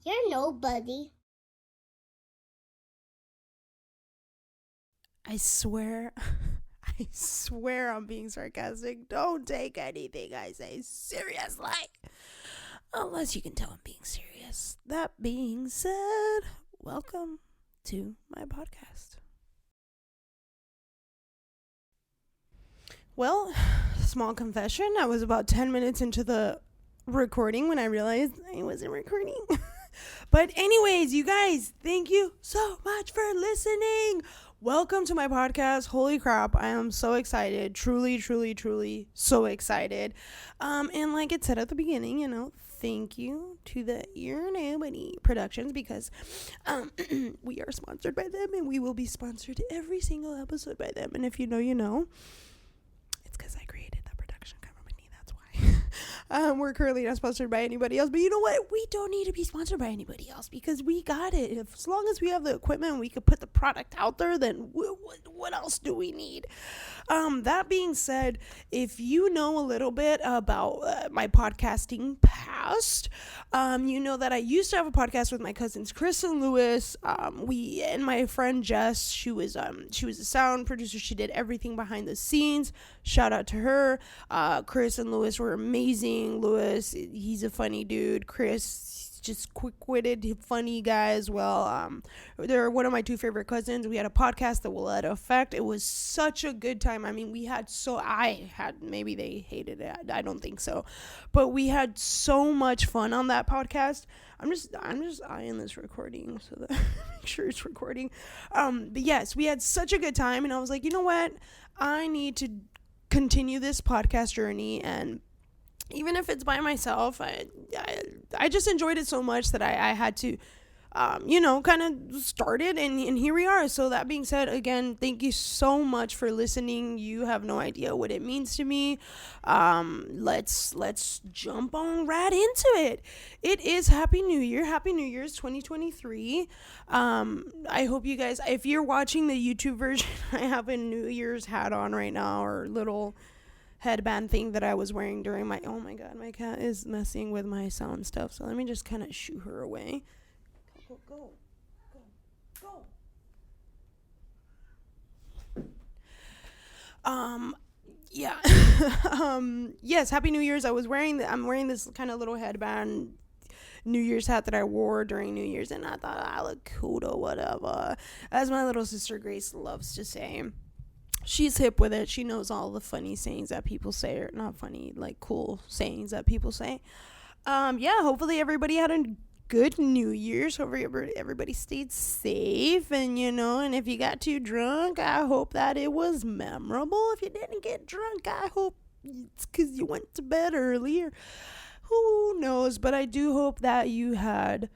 You're nobody. I swear I'm being sarcastic. Don't take anything I say seriously. Unless you can tell I'm being serious. That being said, welcome to my podcast. Well, small confession. I was about 10 minutes into the recording when I realized I wasn't recording. But anyways, you guys, thank you so much for listening. Welcome to my podcast. Holy crap, I am so excited. Truly so excited. And like it said at the beginning, thank you to the You're Nobody Productions because we are sponsored by them and we will be sponsored every single episode by them. And if you know, you know. It's because I created the production company, that's why. We're currently not sponsored by anybody else, but you know what? We don't need to be sponsored by anybody else because we got it. As long as we have the equipment and we can put the product out there, then what else do we need? That being said, if you know a little bit about my podcasting past, you know that I used to have a podcast with my cousins Chris and Lewis. We and my friend Jess. She was a sound producer. She did everything behind the scenes. Shout out to her. Chris and Lewis were amazing. Lewis, he's a funny dude. Chris, just quick-witted, funny guy as well. They're one of my two favorite cousins. We had a podcast that will let effect. It was such a good time. I mean, maybe they hated it. I don't think so, but we had so much fun on that podcast. I'm just eyeing this recording so that make sure it's recording. But yes, we had such a good time, and I was like, you know what? I need to continue this podcast journey, and even if it's by myself, I just enjoyed it so much that I had to, kind of start it, and here we are. So that being said, again, thank you so much for listening. You have no idea what it means to me. Let's jump on right into it. It is Happy New Year. Happy New Year's 2023. I hope you guys, if you're watching the YouTube version, I have a New Year's hat on right now, or little headband thing that I was wearing during oh my god, my cat is messing with my sound stuff, so let me just kind of shoo her away. Go. Yeah. Yes, Happy New Year's. I'm wearing this kind of little headband New Year's hat that I wore during New Year's, and I thought I look cool or whatever, as my little sister Grace loves to say. She's hip with it. She knows all the funny sayings that people say, or not funny, like cool sayings that people say. Hopefully everybody had a good New Year's. Hopefully everybody stayed safe, and and if you got too drunk, I hope that it was memorable. If you didn't get drunk, I hope it's because you went to bed earlier. Who knows? But I do hope that you had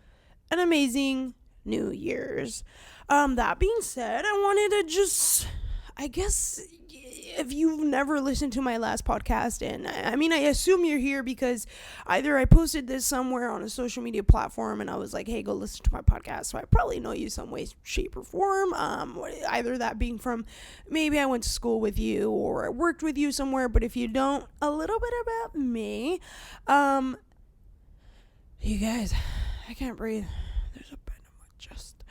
an amazing New Year's. That being said, I wanted to just, I guess, if you've never listened to my last podcast, and I assume you're here because either I posted this somewhere on a social media platform and I was like, hey, go listen to my podcast, so I probably know you some way, shape, or form. Either that being from maybe I went to school with you or I worked with you somewhere, but if you don't, a little bit about me. You guys, I can't breathe. There's a bit of my chest.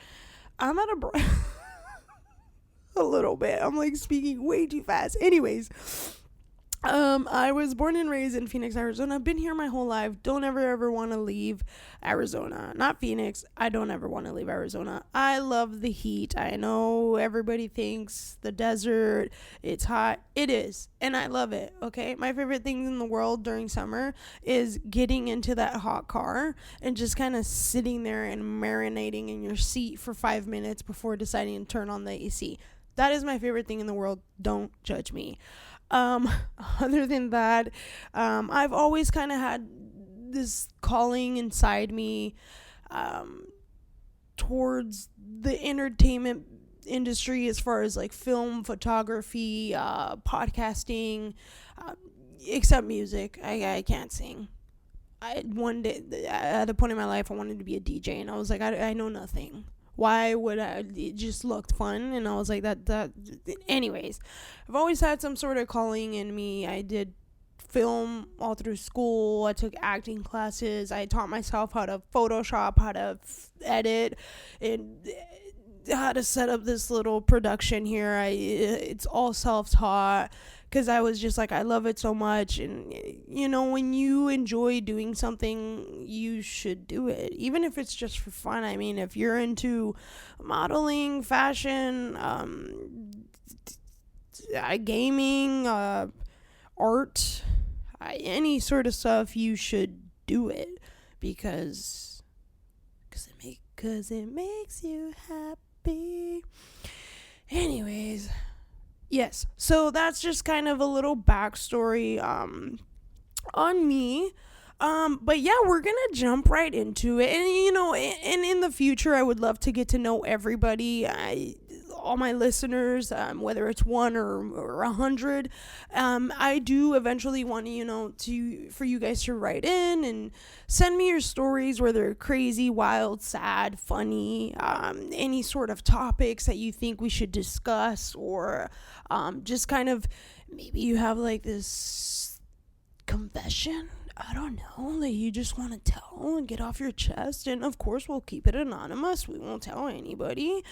I'm out of breath. A little bit. I'm like speaking way too fast. Anyways, I was born and raised in Phoenix, Arizona. I've been here my whole life. Don't ever want to leave Arizona. Not Phoenix. I don't ever want to leave Arizona. I love the heat. I know everybody thinks the desert, it's hot. It is. And I love it. Okay. My favorite thing in the world during summer is getting into that hot car and just kind of sitting there and marinating in your seat for 5 minutes before deciding to turn on the AC. That is my favorite thing in the world. Don't judge me. Other than that, I've always kind of had this calling inside me, towards the entertainment industry, as far as like film, photography, podcasting, except music. I can't sing. One day, at a point in my life, I wanted to be a DJ, and I was like, I know nothing. Why would I? It just looked fun, and I was like, that anyways, I've always had some sort of calling in me. I did film all through school. I took acting classes. I taught myself how to Photoshop, how to edit, and how to set up this little production here. It's all self-taught because I was just like, I love it so much. And when you enjoy doing something, you should do it, even if it's just for fun. I mean, if you're into modeling, fashion, gaming, art, any sort of stuff, you should do it because it makes you happy. Anyways, yes, so that's just kind of a little backstory on me. But yeah, we're gonna jump right into it. And in the future, I would love to get to know everybody, all my listeners, whether it's 1 or 100. I do eventually want for you guys to write in and send me your stories, whether crazy, wild, sad, funny, any sort of topics that you think we should discuss, or just kind of, maybe you have like this confession, I don't know, that you just want to tell and get off your chest. And of course, we'll keep it anonymous. We won't tell anybody.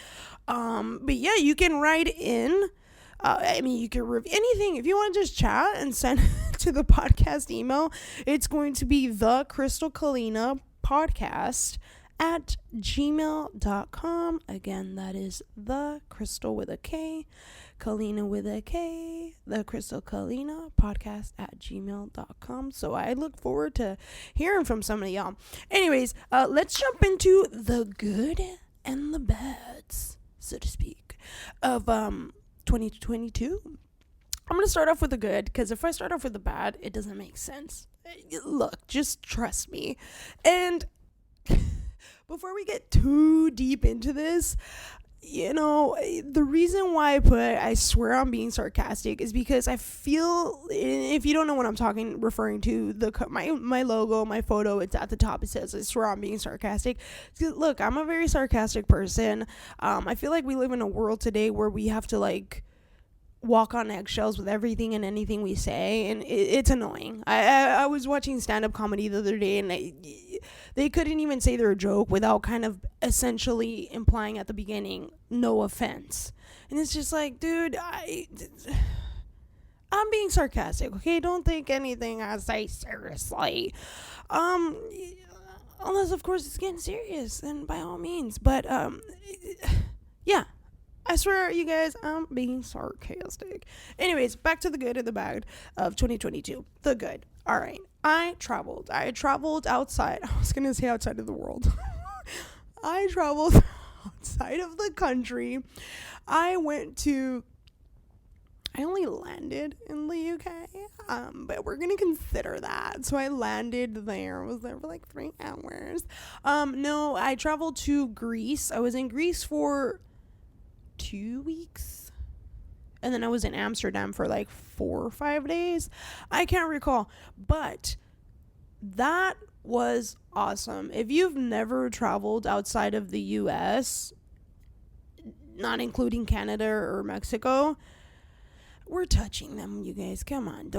But yeah, you can write in. You can anything. If you want to just chat and send to the podcast email, it's going to be the KrystalKalina podcast at gmail.com. Again, that is the Krystal with a K, Kalina with a K, the KrystalKalina podcast at gmail.com. So I look forward to hearing from some of y'all. Anyways, let's jump into the good and the bads, so to speak, of 2022. I'm going to start off with the good, because if I start off with the bad, it doesn't make sense. Look, just trust me. And before we get too deep into this, the reason why I swear I'm being sarcastic is because I feel, if you don't know what I'm referring to, my logo, my photo, it's at the top. It says, I swear I'm being sarcastic. Look, I'm a very sarcastic person. I feel like we live in a world today where we have to walk on eggshells with everything and anything we say, and it's annoying. I was watching stand-up comedy the other day, and they couldn't even say their joke without kind of essentially implying at the beginning, no offense. And it's just like, dude, I'm being sarcastic, okay? Don't think anything I say seriously. Unless, of course, it's getting serious, then by all means. But, yeah. I swear, you guys, I'm being sarcastic. Anyways, back to the good and the bad of 2022. The good. All right. I traveled outside. I was going to say outside of the world. I traveled outside of the country. I only landed in the UK, but we're going to consider that. So I landed there. I was there for like 3 hours. No, I traveled to Greece. I was in Greece for 2 weeks, and then I was in Amsterdam for like 4 or 5 days. I can't recall, but that was awesome. If you've never traveled outside of the US, not including Canada or Mexico, we're touching them, you guys. Come on,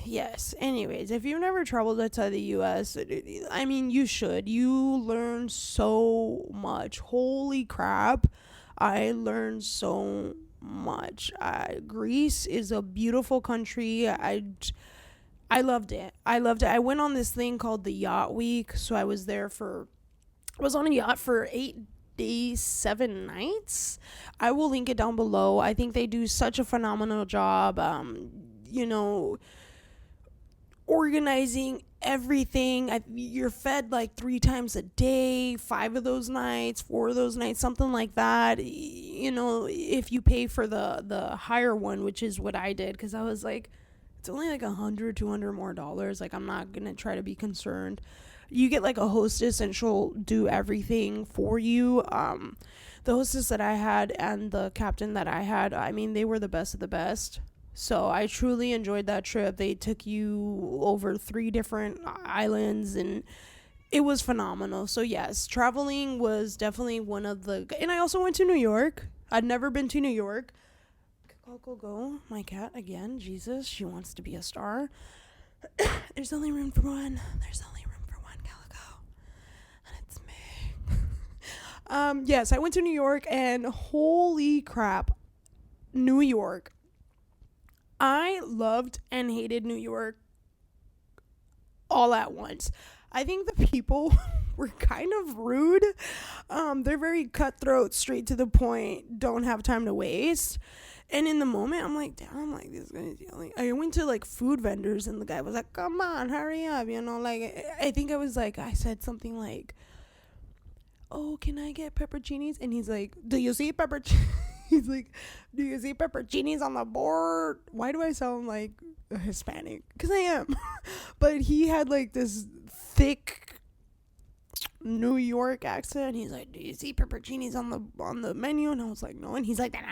yes. Anyways, if you've never traveled outside the US, you should. You learn so much. Holy crap. I learned so much. Greece is a beautiful country. I loved it. I went on this thing called the Yacht Week. So I was on a yacht for 8 days, 7 nights. I will link it down below. I think they do such a phenomenal job, organizing everything. You're fed like 3 times a day, 5 of those nights, 4 of those nights, something like that. If you pay for the higher one, which is what I did, because I was like, it's only like $100-$200 more. Like, I'm not gonna try to be concerned. You get like a hostess, and she'll do everything for you. The hostess that I had and the captain that I had, they were the best of the best. So I truly enjoyed that trip. They took you over 3 different islands, and it was phenomenal. So yes, traveling was definitely one of the... And I also went to New York. I'd never been to New York. Go. My cat again. Jesus, she wants to be a star. There's only room for one. There's only room for one Calico, and it's me. Yes, I went to New York, and holy crap, New York. I loved and hated New York all at once. I think the people were kind of rude. They're very cutthroat, straight to the point, don't have time to waste. And in the moment, I'm like, damn, like, this guy's yelling. I went to, like, food vendors, and the guy was like, come on, hurry up, you know, like, I think I said something like, oh, can I get pepperoncinis? And he's like, do you see pepperoncinis? He's like, do you see pepperoncinis on the board? Why do I sound like a Hispanic? Because I am. But he had, like, this thick New York accent. He's like, do you see pepperoncinis on the menu? And I was like, no. And he's like, then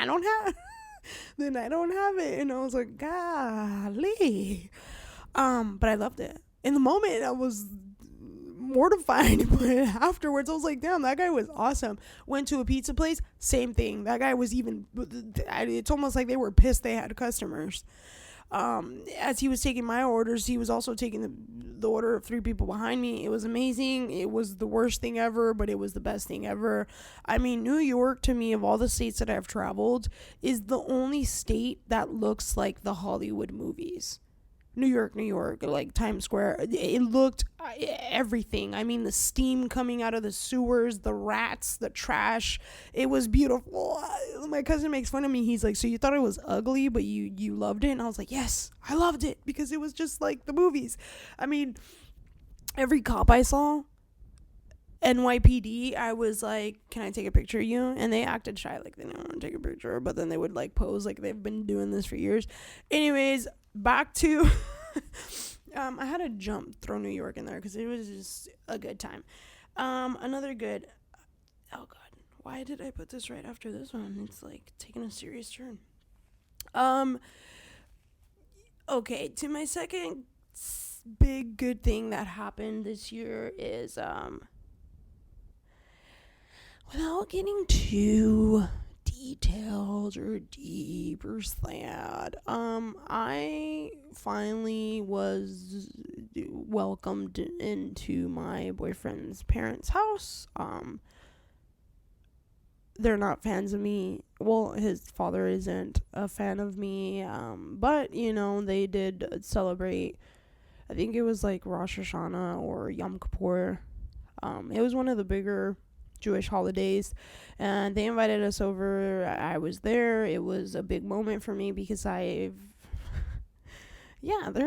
I don't have it. And I was like, golly. But I loved it. In the moment, I was mortified, but afterwards I was like, damn, that guy was awesome. Went to a pizza place, same thing. That guy was even, it's almost like they were pissed they had customers. As he was taking my orders, he was also taking the order of 3 people behind me. It was amazing. It was the worst thing ever, but it was the best thing ever. I mean, New York, to me, of all the states that I've traveled, is the only state that looks like the Hollywood movies. New York, like Times Square. It looked everything. I mean, the steam coming out of the sewers, the rats, the trash. It was beautiful. My cousin makes fun of me. He's like, so you thought it was ugly, but you loved it? And I was like, yes, I loved it, because it was just like the movies. I mean, every cop I saw, NYPD, I was like, can I take a picture of you? And they acted shy, like they didn't want to take a picture, but then they would like pose like they've been doing this for years. Anyways, back to I had to throw New York in there because it was just a good time. Another good, oh god, why did I put this right after this one? It's like taking a serious turn. Okay, to my second big good thing that happened this year is without getting too detailed or deep or sad, I finally was welcomed into my boyfriend's parents' house. They're not fans of me. Well, his father isn't a fan of me, but, you know, they did celebrate, I think it was like Rosh Hashanah or Yom Kippur. It was one of the bigger Jewish holidays, and they invited us over. I was there. It was a big moment for me because they're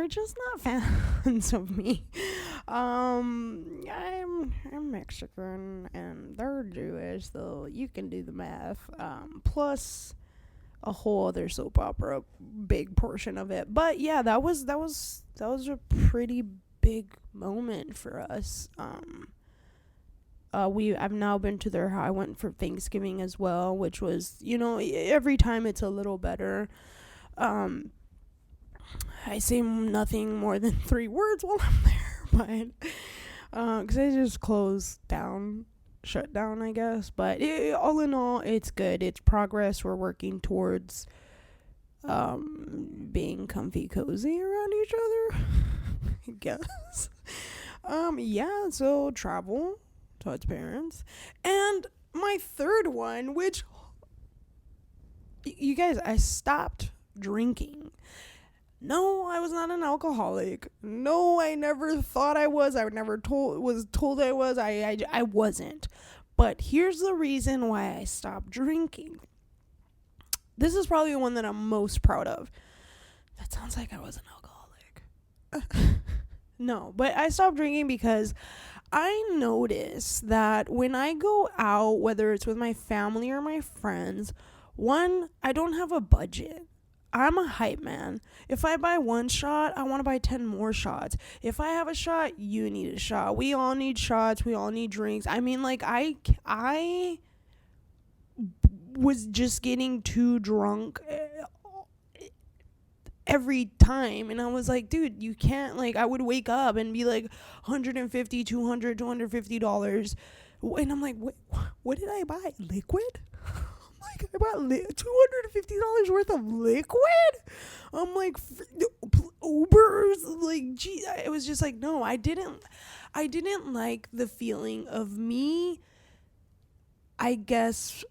just not fans of me. I'm Mexican and they're Jewish, so you can do the math. Plus a whole other soap opera, big portion of it. But yeah, that was a pretty big moment for us. I've now been to their house. I went for Thanksgiving as well, which was, you know, every time it's a little better. I say nothing more than 3 words while I'm there, but because I just shut down, I guess. But all in all, it's good. It's progress. We're working towards being comfy, cozy around each other, I guess. So travel to its parents. And my third one, which, you guys, I stopped drinking. No, I was not an alcoholic. No, I never thought I was. I never was told I was. I wasn't. But here's the reason why I stopped drinking. This is probably the one that I'm most proud of. That sounds like I was an alcoholic. No, but I stopped drinking because I notice that when I go out, whether it's with my family or my friends, one, I don't have a budget. I'm a hype man. If I buy 1 shot, I want to buy 10 more shots. If I have a shot, you need a shot. We all need shots. We all need drinks. I mean, like, I was just getting too drunk every time, and I was like, dude, you can't, like, I would wake up and be like $150, $200, $250, and I'm like, what did I buy? Liquid? Like, I bought $250 worth of liquid. I'm like, Ubers, like, gee, it was just like, no, I didn't like the feeling of me, I guess,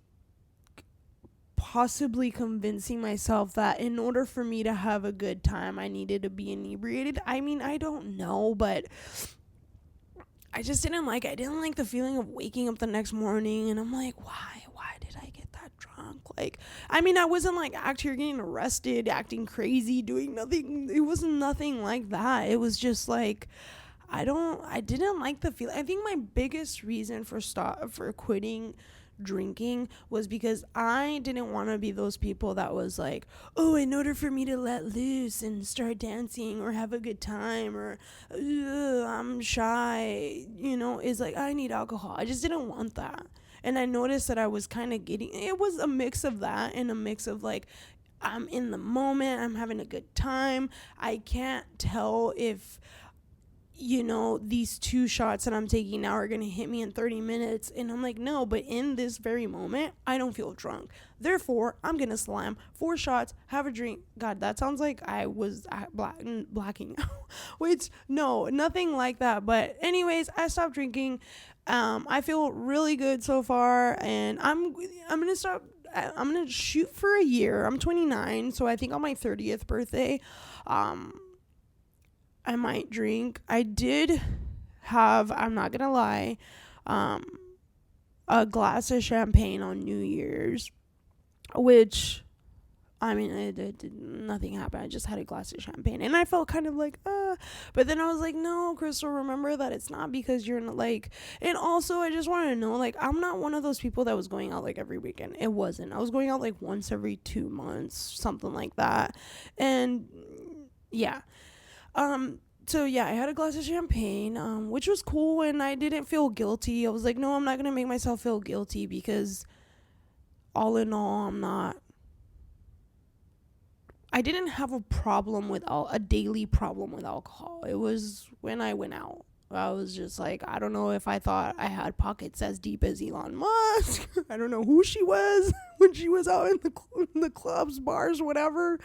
possibly convincing myself that in order for me to have a good time, I needed to be inebriated. I mean, I don't know, but I just didn't like the feeling of waking up the next morning and I'm like, why did I get that drunk? Like, I mean, I wasn't like out here getting arrested, acting crazy, doing nothing. It was nothing like that. It was just like, I didn't like the feeling. I think my biggest reason for quitting drinking was because I didn't want to be those people that was like, oh, in order for me to let loose and start dancing or have a good time, or I'm shy, is like, I need alcohol. I just didn't want that. And I noticed that I was kind of it was a mix of that and a mix of like, I'm in the moment, I'm having a good time. I can't tell if these 2 shots that I'm taking now are going to hit me in 30 minutes. And I'm like, no, but in this very moment, I don't feel drunk. Therefore, I'm going to slam 4 shots, have a drink. God, that sounds like I was blacking out. Which, no, nothing like that. But anyways, I stopped drinking. I feel really good so far. And I'm going to stop. I'm going to shoot for a year. I'm 29. So I think on my 30th birthday, I might drink. I did have, I'm not gonna lie, a glass of champagne on New Year's, which, I mean, nothing happened. I just had a glass of champagne, and I felt kind of like, but then I was like, no, Krystal, remember that it's not because you're not like, and also I just wanted to know, like, I'm not one of those people that was going out like every weekend. It wasn't. I was going out like once every 2 months, something like that, and yeah. So yeah, I had a glass of champagne, which was cool, and I didn't feel guilty. I was like, no, I'm not gonna make myself feel guilty because all in all, I didn't have a daily problem with alcohol. It was when I went out. I was just like, I don't know if I thought I had pockets as deep as Elon Musk. I don't know who she was when she was out in the clubs, bars, whatever.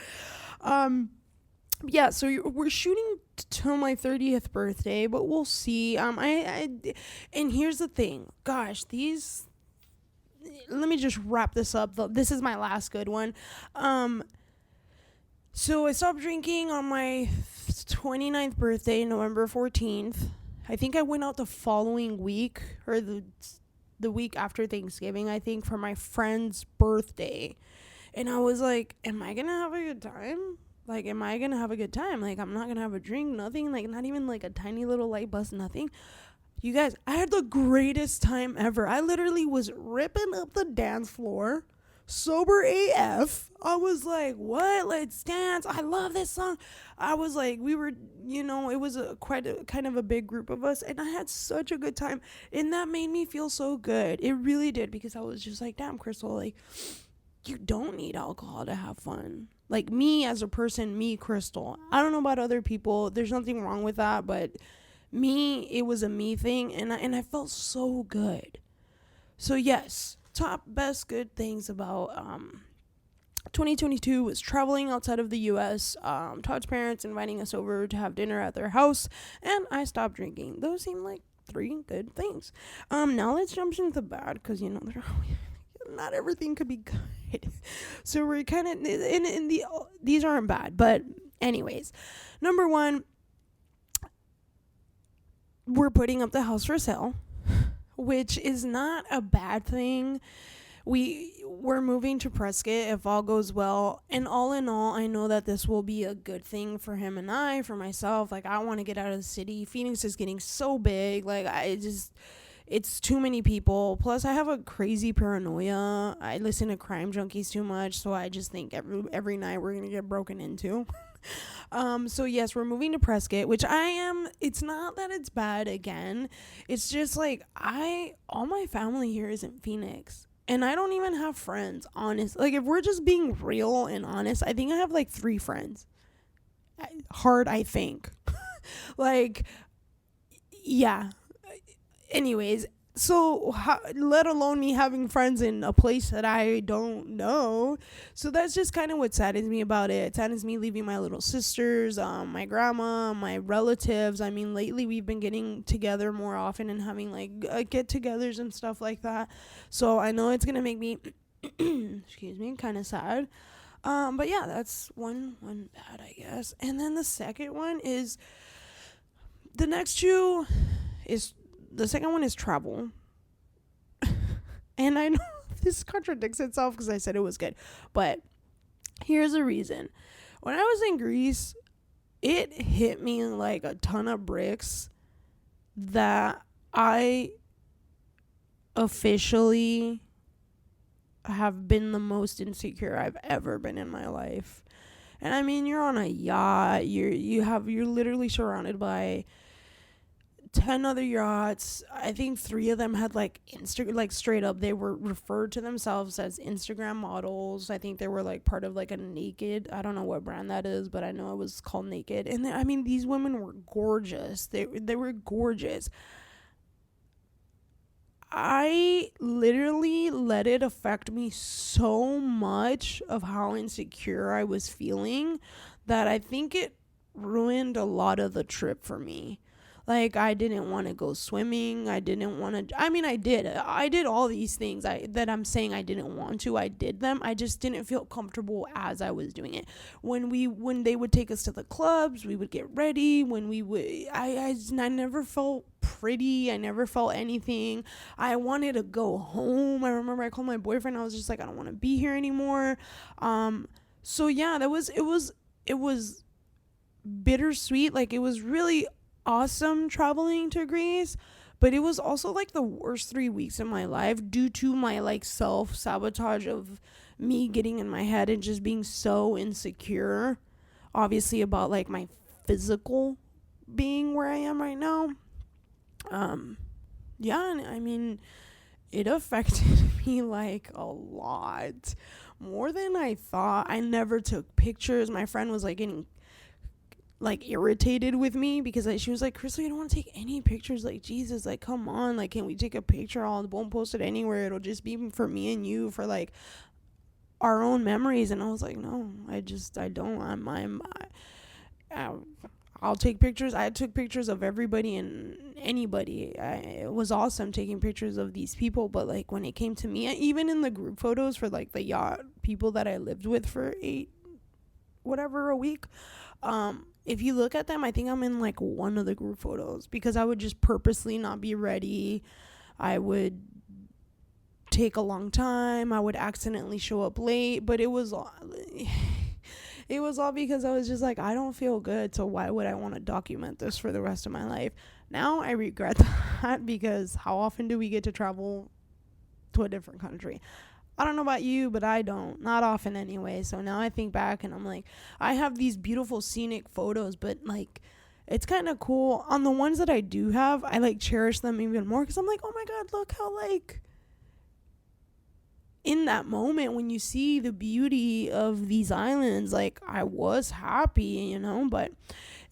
Yeah, so we're shooting till my 30th birthday, but we'll see. And here's the thing. Gosh, let me just wrap this up. This is my last good one. So I stopped drinking on my 29th birthday, November 14th. I think I went out the following week, or the week after Thanksgiving, I think, for my friend's birthday. And I was like, am I going to have a good time? Like, am I going to have a good time? Like, I'm not going to have a drink, nothing. Like, not even like a tiny little light bus, nothing. You guys, I had the greatest time ever. I literally was ripping up the dance floor, sober AF. I was like, what? Let's dance. I love this song. I was like, we were, it was quite a kind of a big group of us, and I had such a good time. And that made me feel so good. It really did, because I was just like, damn, Krystal, like, you don't need alcohol to have fun. Like, me as a person, me, Krystal. I don't know about other people. There's nothing wrong with that, but me, it was a me thing, and I felt so good. So yes, top best good things about 2022 was traveling outside of the U.S., Todd's parents inviting us over to have dinner at their house, and I stopped drinking. Those seem like 3 good things. Now let's jump into the bad, because not everything could be good. So we're kind of these aren't bad, but anyways, number 1, we're putting up the house for sale, which is not a bad thing. We're moving to Prescott if all goes well, and all in all, I know that this will be a good thing for him and I, for myself. Like, I want to get out of the city. Phoenix is getting so big. Like, it's too many people. Plus, I have a crazy paranoia. I listen to crime junkies too much, so I just think every night we're gonna get broken into. So yes, we're moving to Prescott, which it's not that it's bad again. It's just like, all my family here is in Phoenix, and I don't even have friends, honest. Like, if we're just being real and honest, I think I have like 3 friends. Hard, I think. Like, yeah. Anyways, So let alone me having friends in a place that I don't know. So that's just kind of what saddens me about it. It saddens me leaving my little sisters, my grandma, my relatives. I mean, lately we've been getting together more often and having like get-togethers and stuff like that. So I know it's gonna make me excuse me, kind of sad. But yeah, that's one bad, I guess. And then the second one is the next two is the second one is travel. And I know this contradicts itself because I said it was good, but here's the reason. When I was in Greece, it hit me like a ton of bricks that I officially have been the most insecure I've ever been in my life. And I mean, you're on a yacht, you're literally surrounded by 10 other yachts. I think 3 of them had like straight up they were referred to themselves as Instagram models. I think they were like part of like a Naked, I don't know what brand that is, but I know it was called Naked. And I mean, these women were gorgeous. They were gorgeous. I literally let it affect me so much of how insecure I was feeling that I think it ruined a lot of the trip for me. Like, I didn't want to go swimming. I didn't want to. I mean, I did. I did all these things that I'm saying I didn't want to. I did them. I just didn't feel comfortable as I was doing it. When they would take us to the clubs, we would get ready. When we would, I never felt pretty. I never felt anything. I wanted to go home. I remember I called my boyfriend. I was just like, I don't want to be here anymore. So yeah, it was bittersweet. Like, it was really awesome traveling to Greece, but it was also like the worst 3 weeks of my life due to my like self-sabotage of me getting in my head and just being so insecure, obviously, about like my physical being where I am right now. Yeah, and I mean, it affected me like a lot more than I thought. I never took pictures. My friend was like getting like irritated with me because she was like, Krystal, you don't want to take any pictures, like, Jesus, like, come on, like, can we take a picture? I won't post it anywhere, it'll just be for me and you, for like our own memories. And I was like, no, I don't. I'll take pictures. I took pictures of everybody and anybody. It was awesome taking pictures of these people, but like when it came to me, even in the group photos for like the yacht people that I lived with for 8 whatever a week, if you look at them, I think I'm in like one of the group photos because I would just purposely not be ready. I would take a long time. I would accidentally show up late, but it was all because I was just like, I don't feel good, so why would I want to document this for the rest of my life? Now I regret that because how often do we get to travel to a different country? I don't know about you, but I don't. Not often anyway. So now I think back and I'm like, I have these beautiful scenic photos, but like, it's kind of cool. On the ones that I do have, I like cherish them even more because I'm like, oh my God, look how like in that moment when you see the beauty of these islands, like I was happy, But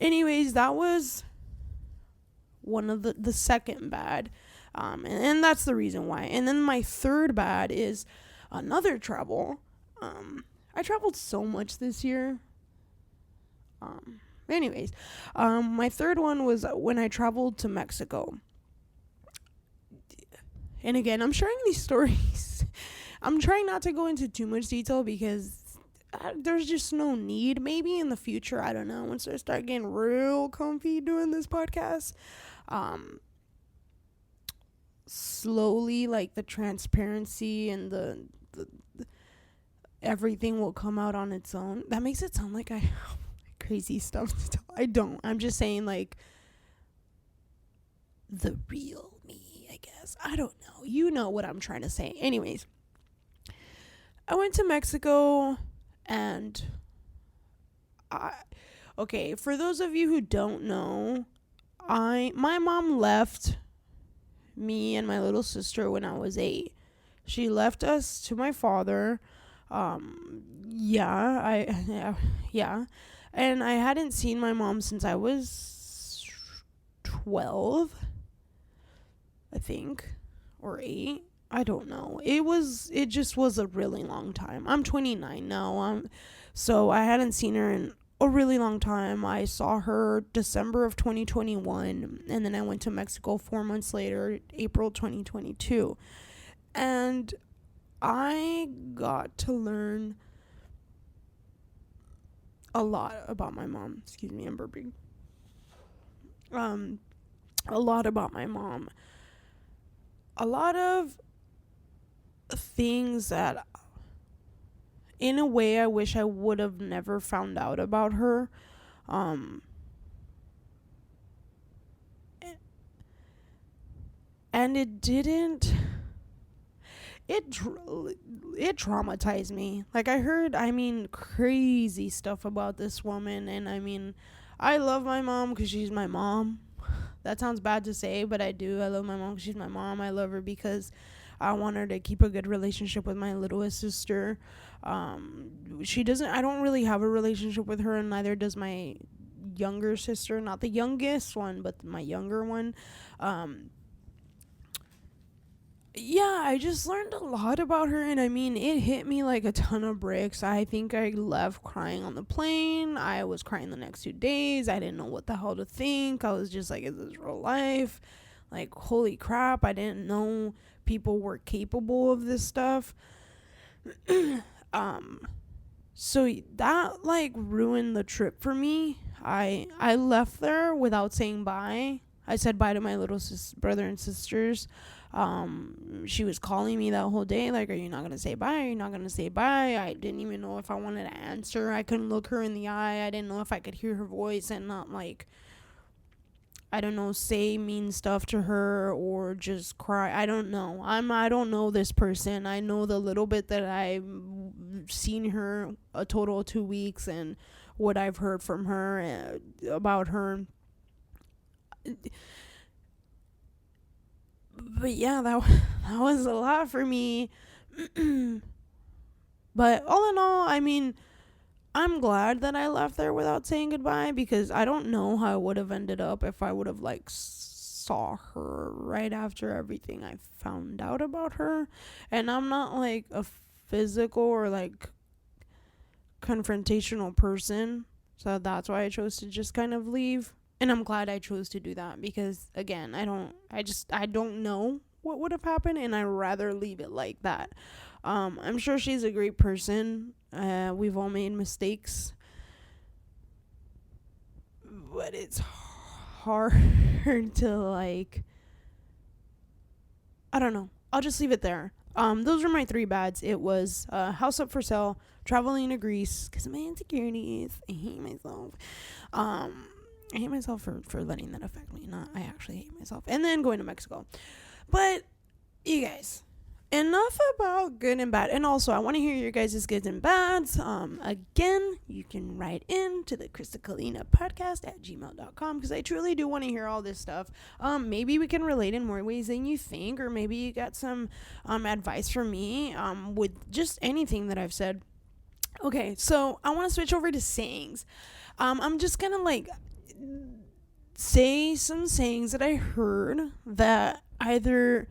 anyways, that was one of the second bad. And that's the reason why. And then my third bad is another travel. I traveled so much this year. Anyways, my third one was when I traveled to Mexico. And again, I'm sharing these stories. I'm trying not to go into too much detail because there's just no need. Maybe in the future, I don't know, once I start getting real comfy doing this podcast, slowly, like, the transparency and the everything will come out on its own. That makes it sound like I have crazy stuff to tell. I don't. I'm just saying, like, the real me, I guess. I don't know. You know what I'm trying to say. Anyways, I went to Mexico and okay, for those of you who don't know, my mom left me and my little sister when I was 8. She left us to my father. Yeah. And I hadn't seen my mom since I was 12, I think. or 8. I don't know. It just was a really long time. I'm 29 now. So I hadn't seen her in a really long time. I saw her December of 2021, and then I went to Mexico 4 months later, April 2022. And I got to learn a lot about my mom. Excuse me, I'm burping. A lot about my mom. A lot of things that, in a way, I wish I would have never found out about her. And it didn't. It traumatized me. Like, I heard, crazy stuff about this woman, and I love my mom because she's my mom. That sounds bad to say, but I do. I love my mom because she's my mom. I love her because I want her to keep a good relationship with my littlest sister. She doesn't. I don't really have a relationship with her, and neither does my younger sister. Not the youngest one, but my younger one. Yeah, I just learned a lot about her, and it hit me like a ton of bricks. I think I left crying on the plane. I was crying the next 2 days. I didn't know what the hell to think. I was just like, is this real life? Like, holy crap, I didn't know people were capable of this stuff. So that, like, ruined the trip for me. I left there without saying bye. I said bye to my little brother and sisters. She was calling me that whole day, like, are you not gonna say bye? Are you not gonna say bye? I didn't even know if I wanted to answer. I couldn't look her in the eye. I didn't know if I could hear her voice and not, like, I don't know, say mean stuff to her or just cry. I don't know. I don't know this person. I know the little bit that I've seen her, a total of 2 weeks, and what I've heard from her about her. But yeah, that was a lot for me. But all in all, I'm glad that I left there without saying goodbye, because I don't know how I would have ended up if I would have, like, saw her right after everything I found out about her. And I'm not, like, a physical or, like, confrontational person, so that's why I chose to just kind of leave. And I'm glad I chose to do that, because again, I don't know what would have happened, and I'd rather leave it like that. I'm sure she's a great person. We've all made mistakes, but it's hard to, like, I don't know. I'll just leave it there. Those are my 3 bads. It was house up for sale, traveling to Greece because of my insecurities. I hate myself. I hate myself for letting that affect me. I actually hate myself. And then going to Mexico. But, you guys, enough about good and bad. And also, I want to hear your guys' goods and bads. Again, you can write in to the KrystalKalina podcast at gmail.com, because I truly do want to hear all this stuff. Maybe we can relate in more ways than you think, or maybe you got some advice from me with just anything that I've said. Okay, so I want to switch over to sayings. I'm just gonna, like, say some sayings that I heard that either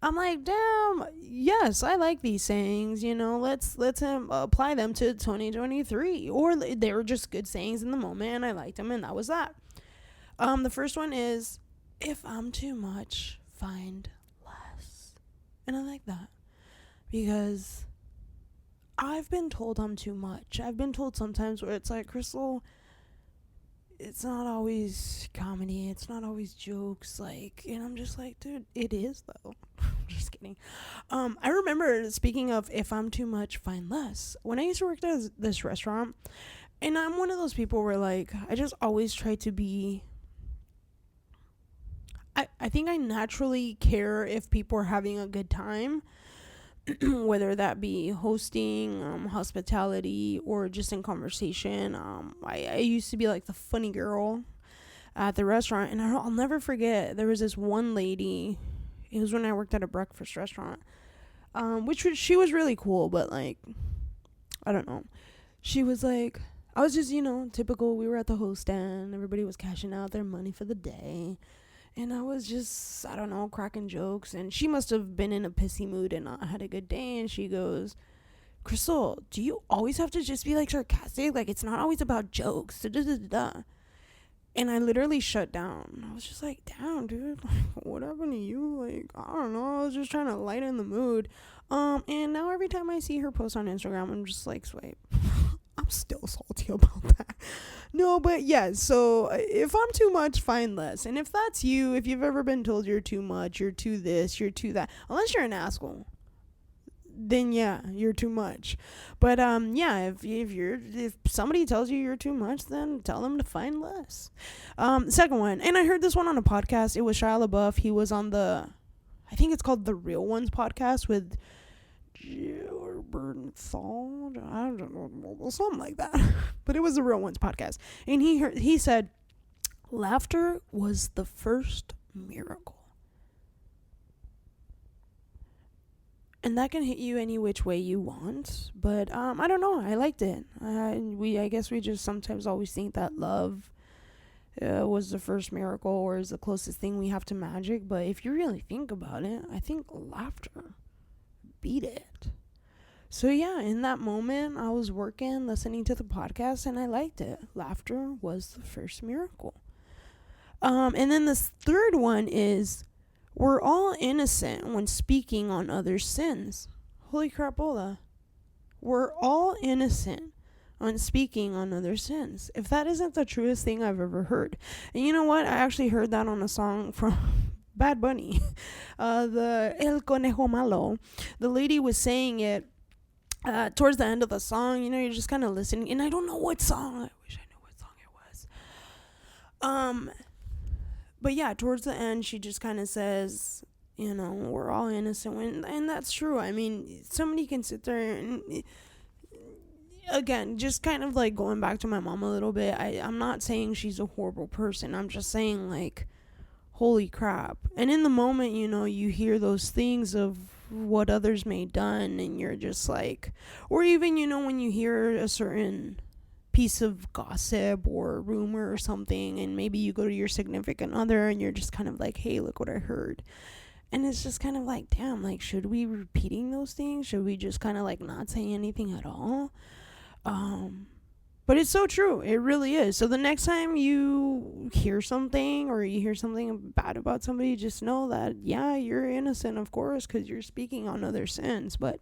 I'm like, damn, yes, I like these sayings, let's apply them to 2023, or they were just good sayings in the moment and I liked them, and that was that. The first one is, if I'm too much, find less. And I like that, because I've been told I'm too much. I've been told sometimes where it's like, Krystal, it's not always comedy, it's not always jokes, like, and I'm just like, dude, it is though. Just kidding. I remember, speaking of if I'm too much, find less, when I used to work at this restaurant, and I'm one of those people where, like, I just always try to be, I think I naturally care if people are having a good time, whether that be hosting, hospitality, or just in conversation. I used to be like the funny girl at the restaurant, and I'll never forget, there was this one lady. It was when I worked at a breakfast restaurant, she was really cool, but, like, I don't know. She was like, I was just, typical. We were at the host stand. Everybody was cashing out their money for the day. And I was just, I don't know, cracking jokes. And she must have been in a pissy mood and not had a good day. And she goes, Krystal, do you always have to just be like sarcastic? Like, it's not always about jokes. Da-da-da-da. And I literally shut down. I was just like, damn, dude, like, what happened to you? Like, I don't know. I was just trying to lighten the mood. And now every time I see her post on Instagram, I'm just like, swipe. I'm still salty about that. No, but yeah, so if I'm too much, find less. And if that's you, if you've ever been told you're too much, you're too this, you're too that, unless you're an asshole, then yeah, you're too much. But yeah, if somebody tells you you're too much, then tell them to find less. Second one, and I heard this one on a podcast. It was Shia LaBeouf. He was on I think it's called the Real Ones podcast with Bernthal, I don't know, something like that. But it was the Real Ones podcast, and he said, laughter was the first miracle. And that can hit you any which way you want, but I don't know. I liked it. I guess we just sometimes always think that love was the first miracle or is the closest thing we have to magic. But if you really think about it, I think laughter beat it. So yeah, in that moment, I was working, listening to the podcast, and I liked it. Laughter was the first miracle. And then this third one is, we're all innocent when speaking on others' sins. Holy crapola. We're all innocent on speaking on others' sins. If that isn't the truest thing I've ever heard. And you know what? I actually heard that on a song from Bad Bunny. The El Conejo Malo. The lady was saying it towards the end of the song. You know, you're just kind of listening. And I don't know what song. I wish I knew what song it was. But yeah, towards the end, she just kind of says, you know, we're all innocent. And that's true. I mean, somebody can sit there and, again, just kind of like going back to my mom a little bit. I'm not saying she's a horrible person. I'm just saying, like, holy crap. And in the moment, you know, you hear those things of what others may done, and you're just like, or even, you know, when you hear a certain piece of gossip or rumor or something, and maybe you go to your significant other and you're just kind of like, hey, look what I heard. And it's just kind of like, damn, like, should we be repeating those things? Should we just kind of like not say anything at all? But it's so true. It really is. So the next time you hear something or you hear something bad about somebody, just know that, yeah, you're innocent, of course, because you're speaking on other sins. But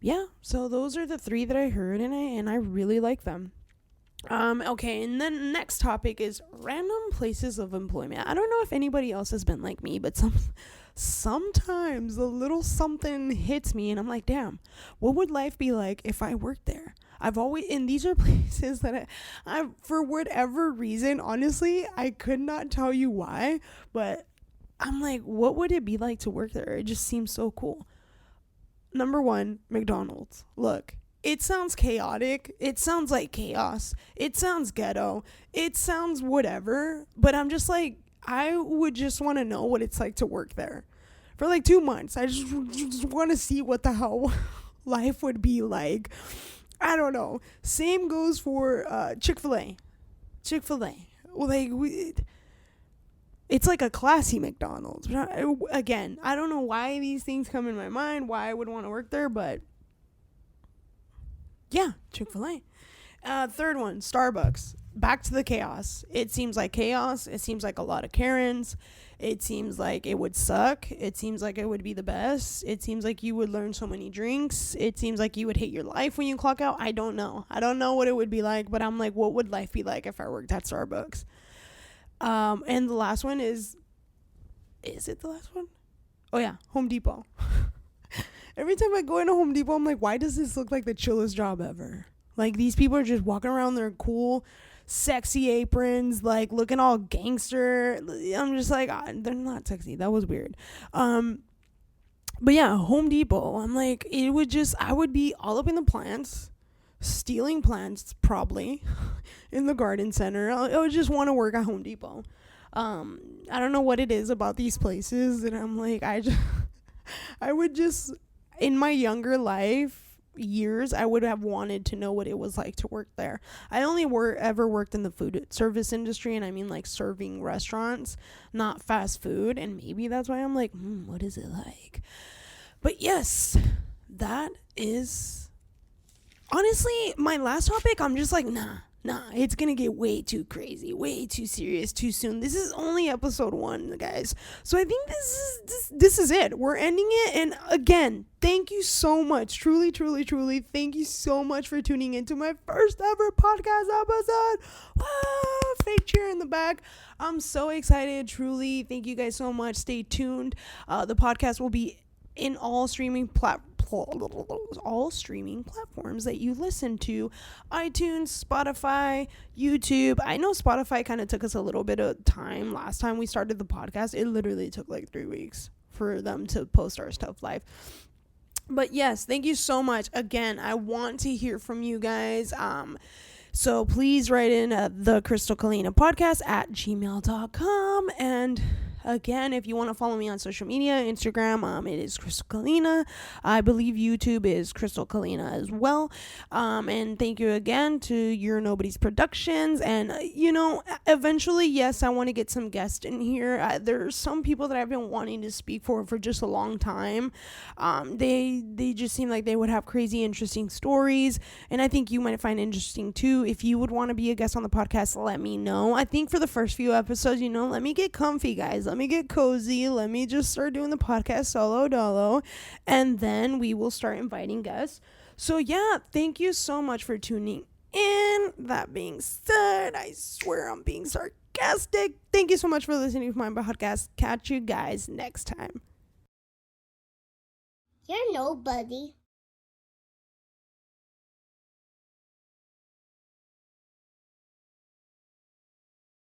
yeah, so those are the three that I heard, and I really like them. Okay, and then next topic is random places of employment. I don't know if anybody else has been like me, but sometimes a little something hits me, and I'm like, damn, what would life be like if I worked there? And these are places that I for whatever reason, honestly, I could not tell you why, but I'm like, what would it be like to work there? It just seems so cool. Number one, McDonald's. Look, it sounds chaotic. It sounds like chaos. It sounds ghetto. It sounds whatever. But I'm just like, I would just want to know what it's like to work there for like 2 months. I just want to see what the hell life would be like. I don't know. Same goes for Chick-fil-A. Like, it's like a classy McDonald's. Again, I don't know why these things come in my mind, why I would want to work there, but yeah, Chick-fil-A. Third one, Starbucks. Back to the chaos. It seems like chaos. It seems like a lot of Karens. It seems like it would suck. It seems like it would be the best. It seems like you would learn so many drinks. It seems like you would hate your life when you clock out. I don't know. I don't know what it would be like, but I'm like, what would life be like if I worked at Starbucks? And the last one is it the last one? Oh yeah, Home Depot. Every time I go into Home Depot, I'm like, why does this look like the chillest job ever? Like, these people are just walking around their cool, sexy aprons, like, looking all gangster. I'm just like, they're not sexy. That was weird. But yeah, Home Depot. I'm like, I would be all up in the plants, stealing plants, probably, in the garden center. I would just want to work at Home Depot. I don't know what it is about these places, and I'm like, I would just, in my younger life, years, I would have wanted to know what it was like to work there. I only ever worked in the food service industry, and I mean like serving restaurants, not fast food, and maybe that's why I'm like, what is it like? But yes, that is honestly my last topic. I'm just like, nah, it's gonna get way too crazy, way too serious too soon. This is only episode 1, guys, so I think this is it. We're ending it. And again, thank you so much, truly thank you so much for tuning into my first ever podcast episode. Wow, fake cheer in the back. I'm so excited, truly. Thank you guys so much. Stay tuned. The podcast will be in all streaming platforms that you listen to: iTunes, Spotify, YouTube. I know Spotify kind of took us a little bit of time. Last time we started the podcast, it literally took like 3 weeks for them to post our stuff live. But yes, thank you so much. Again, I want to hear from you guys. So please write in the KrystalKalina podcast at gmail.com. And again, if you want to follow me on social media, Instagram, it is KrystalKalina. I believe YouTube is KrystalKalina as well. And thank you again to Your Nobody's Productions. And, eventually, yes, I want to get some guests in here. There's some people that I've been wanting to speak for just a long time. They just seem like they would have crazy, interesting stories. And I think you might find interesting, too. If you would want to be a guest on the podcast, let me know. I think for the first few episodes, let me get comfy, guys. Let me get cozy. Let me just start doing the podcast solo dolo, and then we will start inviting guests. So yeah, thank you so much for tuning in. That being said, I swear I'm being sarcastic. Thank you so much for listening to my podcast. Catch you guys next time. You're nobody.